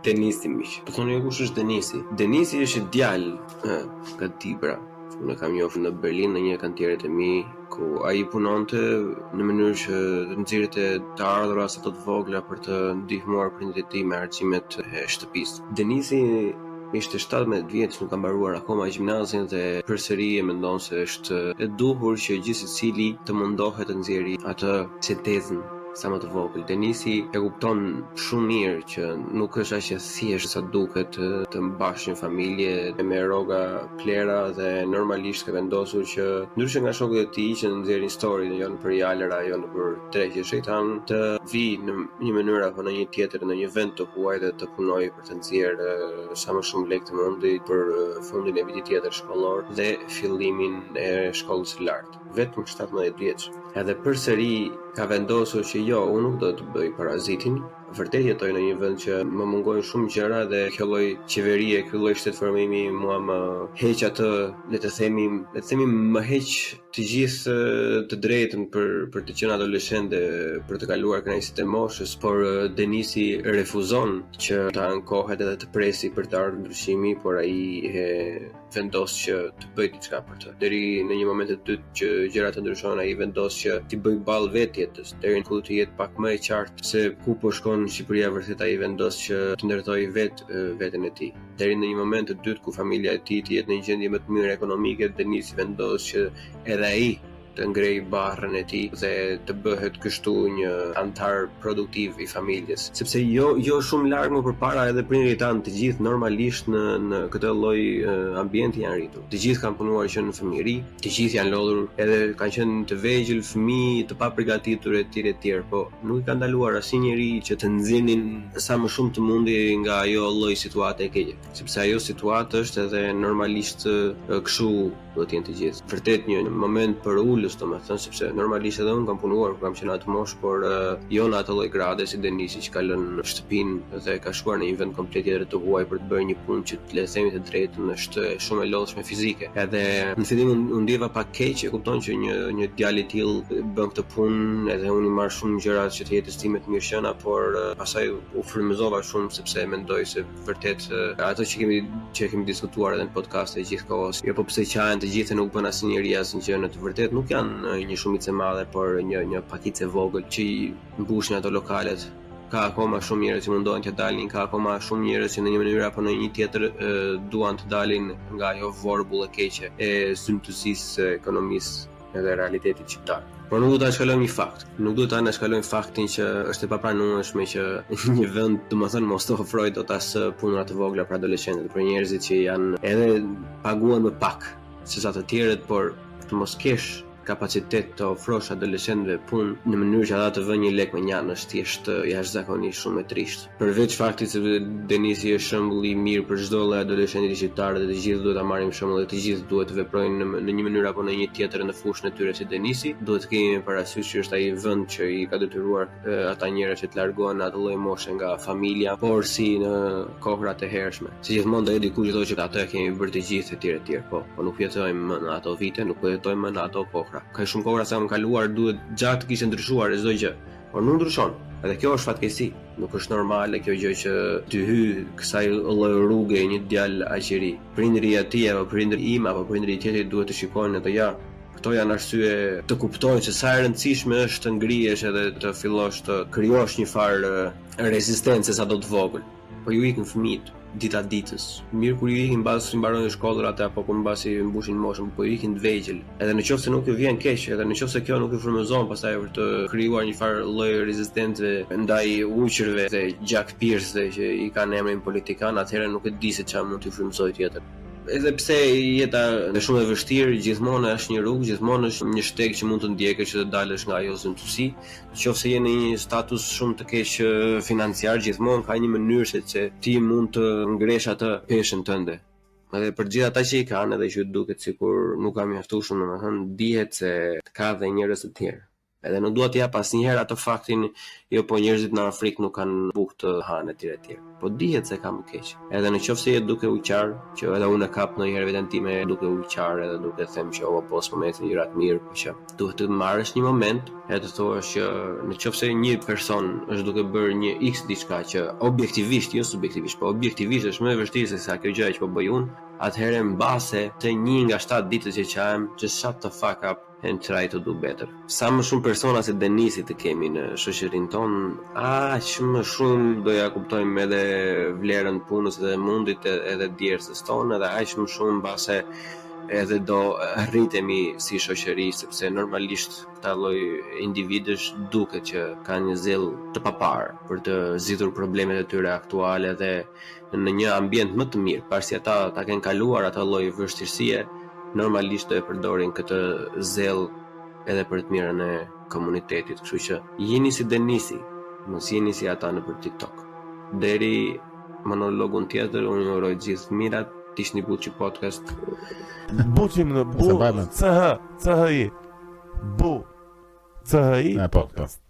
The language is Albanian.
Denisi miq. Po thoni kush është Denisi? Denisi është djalë ka Tibra. Unë kam njoftur në Berlin në një kantierët e mi ku ai punonte në mënyrë që të nxirrte të ardhurat sa të vogla për të ndihmuar prindërit e tij me argjimet e shtëpisë. Denisi ishte 17 vjeç, nuk ka mbaruar akoma gjimnazin dhe përsëri e mendon se është e duhur që gjithë secili të mundohet të nxjerrë atë sintezën sa më të vogël. Denisi e kupton shumë mirë që nuk është aq e thjeshtë sa duket të mbash një familje me rroga plera dhe normalisht ka vendosur që ndryshe nga shokët e tij që nxjerrin histori jo në për jalëra, jo në për tregje shejtan, të vi në një mënyrë apo në një tjetër në një vend të huaj dhe të punojë për të nxjerrë sa më shumë lekë të mundi për fundin e vitit tjetër shkollor dhe fillimin e shkollës së lartë. Vetëm 17 vjeç. Edhe përsëri ka vendosur që jo, unë nuk do të bëj parazitin. Vërtet jetoj në një vend që më mungojnë shumë gjëra dhe kjo lloj qeverie, ky lloj shtetformimi mua më heq atë, le të themi më heq të gjithë të drejtën për të qenë adoleshent dhe për të kaluar kënaqësitë e moshës, por Denisi refuzon që të ankohet edhe të presi për të ardhur ndryshimi, por ai vendos që të bëj diçka për të. Deri në një moment të dytë që gjërat të ndryshojnë, ai vendos që të bëj ball vetjetës, deri ku të jetë pak më e qartë se ku po shkon në Shqipëria vërtet ai vendos që të ndërtojë veten e tij. Deri në një moment të dytë ku familja e tij të jetë në një gjendje më të mirë ekonomike, Denisi vendos që edhe ai të ngrej barrën e tij dhe të bëhet kështu një antar produktiv i familjes, sepse jo shumë larg më përpara edhe prindërit tanë të gjithë normalisht në këtë lloj ambienti janë rritur. Të gjithë kanë punuar që në fëmijëri, të gjithë janë lodhur, edhe kanë qenë të vegjël, fëmijë të paprigatitur etj, po nuk i ka ndaluar asnjëri që të nxinin sa më shumë të mundi nga ajo lloj situate e keqe, sepse ajo situatë është edhe normalisht kështu do të jenë të gjithë. Vërtet një moment për ulës, domethënë, sepse normalisht edhe unë kam punuar kur kam qenë atë moshë, por jo në atë lloj grade si Denisi që ka lënë shtëpinë dhe ka shkuar në një vend komplet tjetër të huaj për të bërë një punë që le të themi të drejtën është shumë e lodhshme fizike. Edhe në fillim unë ndjeva pak keq, e kupton që një djalë i tillë bën këtë punë, edhe unë i marr shumë gjëra që të jetë stime të mirëqenia, por pastaj u frymëzova shumë sepse mendoj se vërtet ato që kemi diskutuar edhe në podcast e gjithkohës, jo po pse qahen të gjithë nuk bën asnjëri asnjë në të vërtetë, nuk janë një shumicë e madhe, por një pakicë e vogël që i mbushin ato lokalet. Ka akoma shumë njerëz që mundohen të dalin, ka akoma shumë njerëz që në një mënyrë apo në një tjetër duan të dalin nga ajo vorbull e keqe e zymtësisë së ekonomisë edhe realitetit shqiptar. Por nuk do ta shkalojmë një fakt. Nuk do ta shkalojmë faktin që është e papranueshme që një vend, domethënë, mos të ofrojë dot as puna të vogla për adoleshentët, për njerëzit që janë edhe paguan më pak se sa të tjerët, por të mos kesh kapacitet të ofrosh adoleshentëve punë në mënyrë që ata të vënë një lek me njanë është thjesht jashtëzakonisht shumë e trisht. Përveç faktit se Denisi është shembull i mirë për çdo lloj adoleshenti shqiptar dhe të gjithë duhet ta marrim shembull dhe të gjithë duhet të veprojnë në një mënyrë apo në një tjetër në fushën e tyre si Denisi. Duhet të kemi parasysh që është ai vend që i ka detyruar ata njerëz që të largohen atë lloj moshe nga familja, por si në kohrat e hershme. Si gjithmonë do jetë diku që thotë që ato e kemi bërë të gjithë etj, po nuk jetojmë në ato vite, nuk jetojmë më në ato kohra. Ka shumë kohra sa më kaluar, duhet gjatë të kishte ndryshuar çdo gjë, por nuk ndryshon. Edhe kjo është fatkeqësi. Nuk është normale kjo gjë që ty hy kësaj lloj rruge një djalë aq i ri. Prindëri i atij apo prindëri im apo prindëri i tjetrit duhet të shikojnë atë ja. Këto janë arsye të kuptojnë se sa e rëndësishme është të ngrihesh edhe të fillosh të krijosh një farë rezistencë sa do të vogël. Po ju ikën fëmijët dita ditës. Mirë kur ju ikin mbasi mbarojnë shkollat apo kur mbasi mbushin moshën, po ju ikin të vegjël. Edhe nëse nuk ju vjen keq, edhe nëse kjo nuk ju frymëzon pastaj për të krijuar një farë lloj rezistencë ndaj uqërve dhe gjakpirësve që i kanë emrin politikan, atëherë nuk e di se çfarë mund t'ju frymëzojë tjetër. Edhe pse jeta është shumë e vështirë, gjithmonë është një rrugë, gjithmonë është një shteg që mund të ndjekësh që të dalësh nga ajo zymtësi. Nëse je në një status shumë të keq financiar, gjithmonë ka një mënyrë se ti mund të ngresh atë peshën tënde. Edhe për gjithë ata që i kanë edhe që duket sikur nuk ka mjaftuar shumë, domethënë dihet se ka dhe njerëz të tjerë. Edhe nuk dua të jap asnjëherë atë faktin, jo po njerëzit në Afrikë nuk kanë bukë të hanë etj. Po dihet se kam keq. Edhe në qoftë se je duke u qarë, që edhe unë e kap ndonjëherë veten time duke u qarë edhe duke them që po momentin gjëra të mirë, po që duhet të marrësh një moment e të thuash që në qoftë se një person është duke bërë një X diçka që objektivisht, jo subjektivisht, po objektivisht është më e vështirë se sa kjo gjë që po bëj unë, atëherë mbase të 1 nga 7 ditët që qahem, just shut the fuck up and try to do better. Sa më shumë persona se Denisi të kemi në shoqërinë tonë, aq më shumë do ja kuptojmë edhe vlerën punës dhe mundit edhe djersës tonë, edhe aq më shumë mbase edhe do rritemi si shoqëri, sepse normalisht këta lloj individësh duket që kanë një zell të papar për të zgjidhur problemet e tyre aktuale dhe në një ambient më të mirë, pasi ata ta kenë kaluar atë lloj vështirësie, normalisht do e përdorin këtë zell edhe për të mirën e komunitetit, kështu që jeni si Denisi, mos jeni si ata nëpër TikTok. Deri monologun tjetër, unë ju uroj gjithë mirat, tishni Buçi podcast. Buçim në Bu CHI Bu CHI podcast.